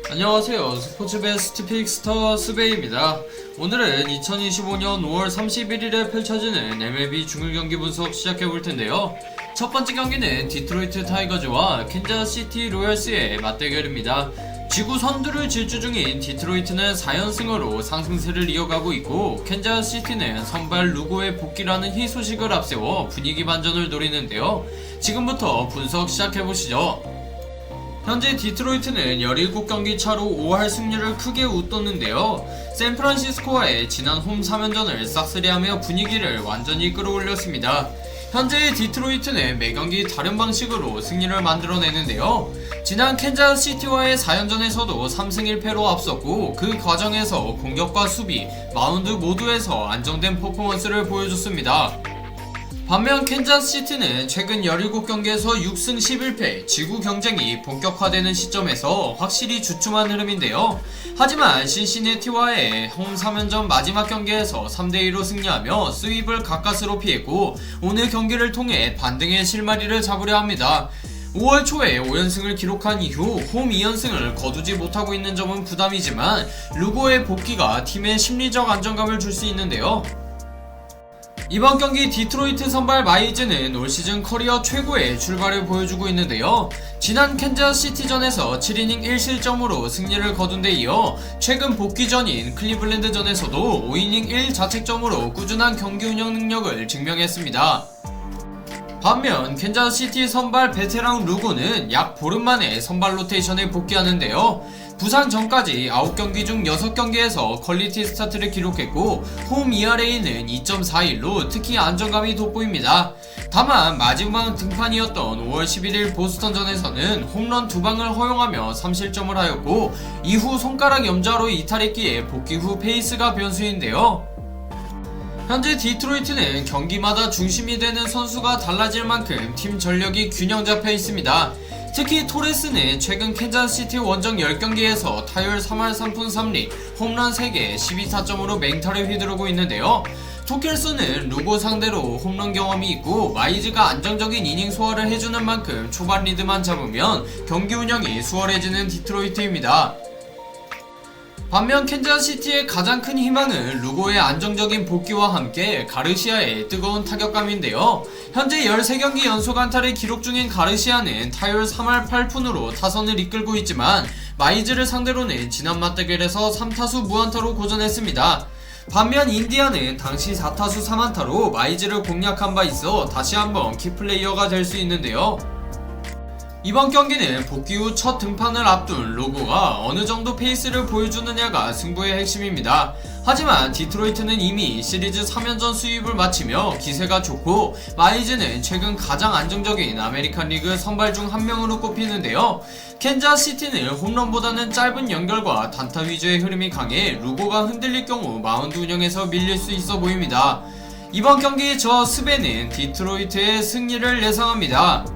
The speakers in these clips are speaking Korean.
안녕하세요. 스포츠 베스트 픽스터 스베이입니다. 오늘은 2025년 5월 31일에 펼쳐지는 MLB 중일 경기 분석 시작해볼 텐데요. 첫 번째 경기는 디트로이트 타이거즈와 캔자스시티 로열스의 맞대결입니다. 지구 선두를 질주 중인 디트로이트는 4연승으로 상승세를 이어가고 있고, 캔자스시티는 선발 루고의 복귀라는 희소식을 앞세워 분위기 반전을 노리는데요. 지금부터 분석 시작해보시죠. 현재 디트로이트는 17경기 차로 5할 승률을 크게 웃뒀는데요. 샌프란시스코와의 지난 홈 3연전을 싹쓸이하며 분위기를 완전히 끌어올렸습니다. 현재의 디트로이트는 매경기 다른 방식으로 승리를 만들어내는데요. 지난 캔자스시티와의 4연전에서도 3승 1패로 앞섰고, 그 과정에서 공격과 수비, 마운드 모두에서 안정된 퍼포먼스를 보여줬습니다. 반면 캔자스시티는 최근 17경기에서 6승 11패, 지구 경쟁이 본격화되는 시점에서 확실히 주춤한 흐름인데요. 하지만 신시내티와의 홈 3연전 마지막 경기에서 3대2로 승리하며 스윕을 가까스로 피했고, 오늘 경기를 통해 반등의 실마리를 잡으려 합니다. 5월 초에 5연승을 기록한 이후 홈 2연승을 거두지 못하고 있는 점은 부담이지만, 루고의 복귀가 팀에 심리적 안정감을 줄 수 있는데요. 이번 경기 디트로이트 선발 마이즈는 올 시즌 커리어 최고의 출발을 보여주고 있는데요. 지난 캔자스시티전에서 7이닝 1실점으로 승리를 거둔 데 이어 최근 복귀전인 클리블랜드전에서도 5이닝 1자책점으로 꾸준한 경기 운영 능력을 증명했습니다. 반면 캔자스시티 선발 베테랑 루고는 약 보름 만에 선발 로테이션에 복귀하는데요. 부상 전까지 9경기 중 6경기에서 퀄리티 스타트를 기록했고, 홈 ERA는 2.41로 특히 안정감이 돋보입니다. 다만 마지막 등판이었던 5월 11일 보스턴전에서는 홈런 2방을 허용하며 3실점을 하였고, 이후 손가락 염좌로 이탈했기에 복귀 후 페이스가 변수인데요. 현재 디트로이트는 경기마다 중심이 되는 선수가 달라질 만큼 팀 전력이 균형 잡혀 있습니다. 특히 토레스는 최근 캔자스시티 원정 10경기에서 타율 3할 3푼 3리, 홈런 3개, 12타점으로 맹타를 휘두르고 있는데요. 토켈스는 루고 상대로 홈런 경험이 있고, 마이즈가 안정적인 이닝 소화를 해주는 만큼 초반 리드만 잡으면 경기 운영이 수월해지는 디트로이트입니다. 반면 캔자스시티의 가장 큰 희망은 루고의 안정적인 복귀와 함께 가르시아의 뜨거운 타격감인데요. 현재 13경기 연속 안타를 기록 중인 가르시아는 타율 3할 8푼으로 타선을 이끌고 있지만, 마이즈를 상대로는 지난 맞대결에서 3타수 무안타로 고전했습니다. 반면 인디아는 당시 4타수 3안타로 마이즈를 공략한 바 있어 다시 한번 키플레이어가 될 수 있는데요. 이번 경기는 복귀 후 첫 등판을 앞둔 루고가 어느 정도 페이스를 보여주느냐가 승부의 핵심입니다. 하지만 디트로이트는 이미 시리즈 3연전 수입을 마치며 기세가 좋고, 마이즈는 최근 가장 안정적인 아메리칸 리그 선발 중 한 명으로 꼽히는데요. 캔자스시티는 홈런보다는 짧은 연결과 단타 위주의 흐름이 강해 루고가 흔들릴 경우 마운드 운영에서 밀릴 수 있어 보입니다. 이번 경기 저 스베는 디트로이트의 승리를 예상합니다.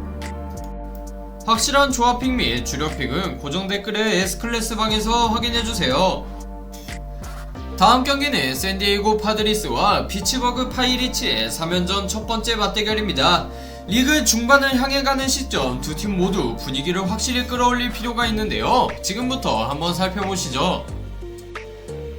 확실한 조합픽 및 주력픽은 고정 댓글의 S클래스 방에서 확인해주세요. 다음 경기는 샌디에이고 파드리스와 피츠버그 파이리츠의 3연전 첫 번째 맞대결입니다. 리그 중반을 향해 가는 시점 두 팀 모두 분위기를 확실히 끌어올릴 필요가 있는데요. 지금부터 한번 살펴보시죠.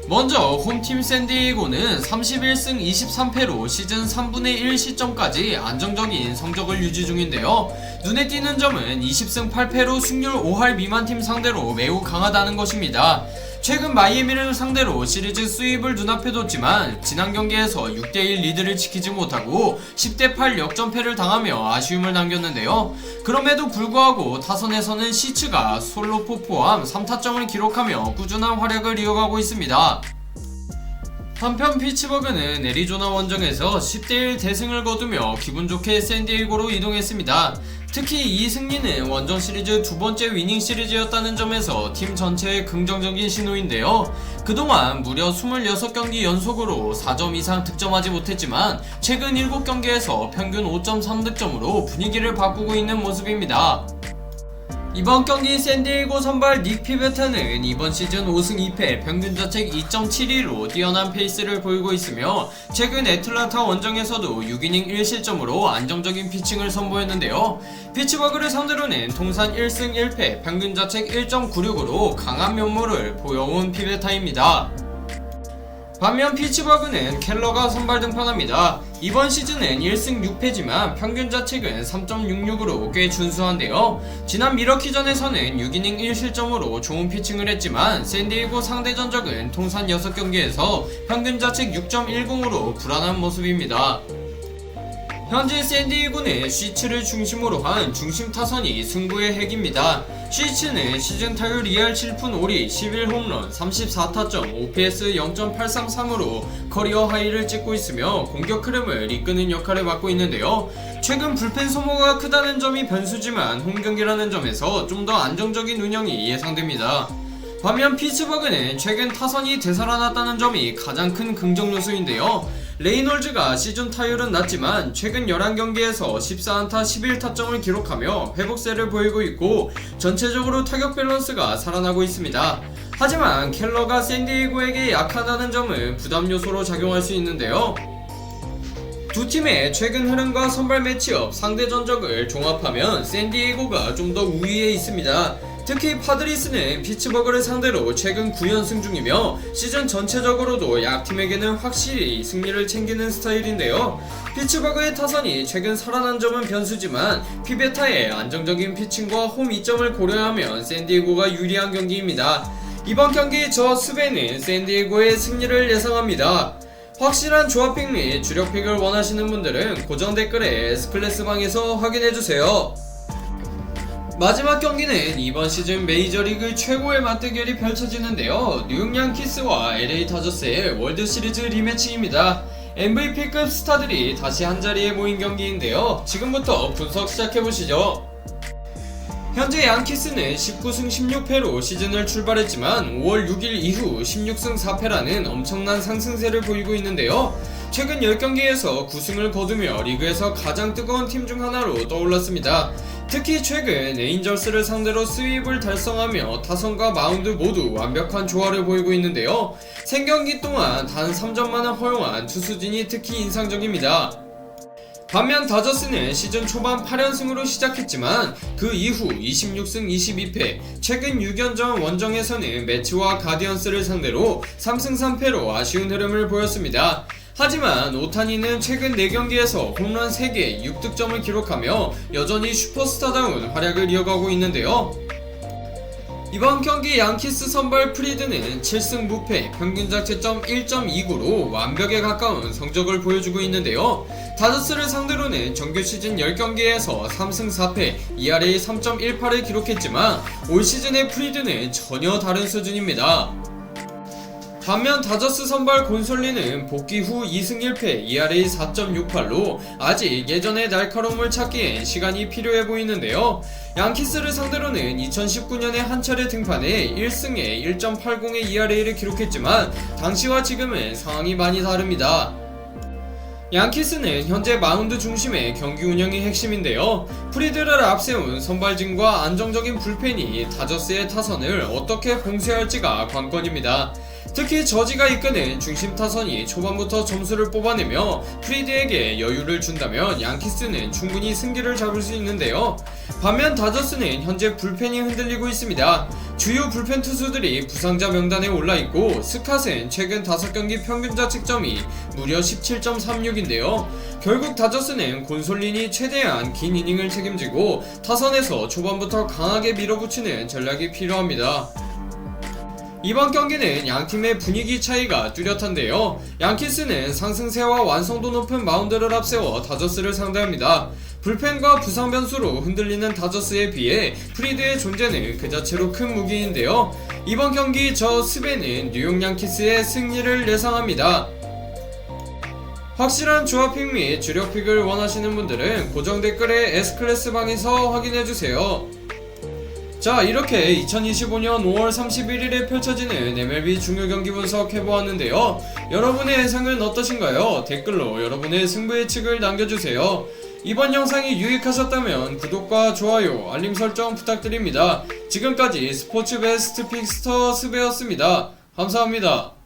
먼저 홈팀 샌디에이고는 31승 23패로 시즌 3분의 1 시점까지 안정적인 성적을 유지 중인데요. 눈에 띄는 점은 20승 8패로 승률 5할 미만 팀 상대로 매우 강하다는 것입니다. 최근 마이애미를 상대로 시리즈 수입을 눈앞에 뒀지만 지난 경기에서 6대1 리드를 지키지 못하고 10대8 역전패를 당하며 아쉬움을 남겼는데요. 그럼에도 불구하고 타선에서는 시츠가 솔로포 포함 3타점을 기록하며 꾸준한 활약을 이어가고 있습니다. 한편 피츠버그는 애리조나 원정에서 10대1 대승을 거두며 기분 좋게 샌디에이고로 이동했습니다. 특히 이 승리는 원정 시리즈 두 번째 위닝 시리즈였다는 점에서 팀 전체의 긍정적인 신호인데요. 그동안 무려 26경기 연속으로 4점 이상 득점하지 못했지만 최근 7경기에서 평균 5.3득점으로 분위기를 바꾸고 있는 모습입니다. 이번 경기 샌디에이고 선발 닉 피베타는 이번 시즌 5승 2패 평균자책 2.72로 뛰어난 페이스를 보이고 있으며 최근 애틀란타 원정에서도 6이닝 1실점으로 안정적인 피칭을 선보였는데요. 피츠버그를 상대로는 통산 1승 1패 평균자책 1.96으로 강한 면모를 보여온 피베타입니다. 반면 피츠버그는 켈러가 선발 등판합니다. 이번 시즌은 1승 6패지만 평균자책은 3.66으로 꽤 준수한데요. 지난 미러키전에서는 6이닝 1실점으로 좋은 피칭을 했지만 샌디에이고 상대 전적은 통산 6경기에서 평균자책 6.10으로 불안한 모습입니다. 현재 샌디에이고는 시츠를 중심으로 한 중심 타선이 승부의 핵입니다. 시츠는 시즌 타율 2할 7푼 5리 11홈런 34타점 OPS 0.833으로 커리어 하이를 찍고 있으며 공격 흐름을 이끄는 역할을 맡고 있는데요. 최근 불펜 소모가 크다는 점이 변수지만 홈경기라는 점에서 좀 더 안정적인 운영이 예상됩니다. 반면 피츠버그는 최근 타선이 되살아났다는 점이 가장 큰 긍정 요소인데요. 레이놀즈가 시즌 타율은 낮지만 최근 11경기에서 14안타 11타점을 기록하며 회복세를 보이고 있고 전체적으로 타격 밸런스가 살아나고 있습니다. 하지만 켈러가 샌디에이고에게 약하다는 점은 부담 요소로 작용할 수 있는데요. 두 팀의 최근 흐름과 선발 매치업, 상대 전적을 종합하면 샌디에이고가 좀 더 우위에 있습니다. 특히 파드리스는 피츠버그를 상대로 최근 9연승 중이며 시즌 전체적으로도 약팀에게는 확실히 승리를 챙기는 스타일인데요. 피츠버그의 타선이 최근 살아난 점은 변수지만 피베타의 안정적인 피칭과 홈 이점을 고려하면 샌디에이고가 유리한 경기입니다. 이번 경기 저 스베는 샌디에이고의 승리를 예상합니다. 확실한 조합픽 및 주력픽을 원하시는 분들은 고정 댓글에 S클래스방에서 확인해주세요. 마지막 경기는 이번 시즌 메이저리그 최고의 맞대결이 펼쳐지는데요. 뉴욕 양키스와 LA 다저스의 월드시리즈 리매치입니다. MVP급 스타들이 다시 한자리에 모인 경기인데요. 지금부터 분석 시작해보시죠. 현재 양키스는 19승 16패로 시즌을 출발했지만 5월 6일 이후 16승 4패라는 엄청난 상승세를 보이고 있는데요. 최근 10경기에서 9승을 거두며 리그에서 가장 뜨거운 팀 중 하나로 떠올랐습니다. 특히 최근 에인절스를 상대로 스윕을 달성하며 타선과 마운드 모두 완벽한 조화를 보이고 있는데요. 생경기 동안 단 3점만을 허용한 투수진이 특히 인상적입니다. 반면 다저스는 시즌 초반 8연승으로 시작했지만 그 이후 26승 22패, 최근 6연전 원정에서는 매치와 가디언스를 상대로 3승 3패로 아쉬운 흐름을 보였습니다. 하지만 오타니는 최근 4경기에서 홈런 3개, 6득점을 기록하며 여전히 슈퍼스타다운 활약을 이어가고 있는데요. 이번 경기 양키스 선발 프리드는 7승 무패, 평균자책점 1.29로 완벽에 가까운 성적을 보여주고 있는데요. 다저스를 상대로는 정규 시즌 10경기에서 3승 4패, ERA 3.18을 기록했지만 올 시즌의 프리드는 전혀 다른 수준입니다. 반면 다저스 선발 곤솔리는 복귀 후 2승 1패, ERA 4.68로 아직 예전의 날카로움을 찾기엔 시간이 필요해 보이는데요. 양키스를 상대로는 2019년에 한 차례 등판해 1승에 1.80의 ERA를 기록했지만 당시와 지금은 상황이 많이 다릅니다. 양키스는 현재 마운드 중심의 경기 운영이 핵심인데요. 프리드를 앞세운 선발진과 안정적인 불펜이 다저스의 타선을 어떻게 봉쇄할지가 관건입니다. 특히 저지가 이끄는 중심 타선이 초반부터 점수를 뽑아내며 프리드에게 여유를 준다면 양키스는 충분히 승기를 잡을 수 있는데요. 반면 다저스는 현재 불펜이 흔들리고 있습니다. 주요 불펜 투수들이 부상자 명단에 올라있고 스캇은 최근 5경기 평균자책점이 무려 17.36인데요. 결국 다저스는 곤솔린이 최대한 긴 이닝을 책임지고 타선에서 초반부터 강하게 밀어붙이는 전략이 필요합니다. 이번 경기는 양팀의 분위기 차이가 뚜렷한데요. 양키스는 상승세와 완성도 높은 마운드를 앞세워 다저스를 상대합니다. 불펜과 부상 변수로 흔들리는 다저스에 비해 프리드의 존재는 그 자체로 큰 무기인데요. 이번 경기 저 스베는 뉴욕 양키스의 승리를 예상합니다. 확실한 조합픽 및 주력픽을 원하시는 분들은 고정 댓글에 S클래스 방에서 확인해주세요. 자, 이렇게 2025년 5월 31일에 펼쳐지는 MLB 중요 경기 분석 해보았는데요. 여러분의 예상은 어떠신가요? 댓글로 여러분의 승부 예측을 남겨주세요. 이번 영상이 유익하셨다면 구독과 좋아요, 알림 설정 부탁드립니다. 지금까지 스포츠 베스트 픽스터 스베였습니다. 감사합니다.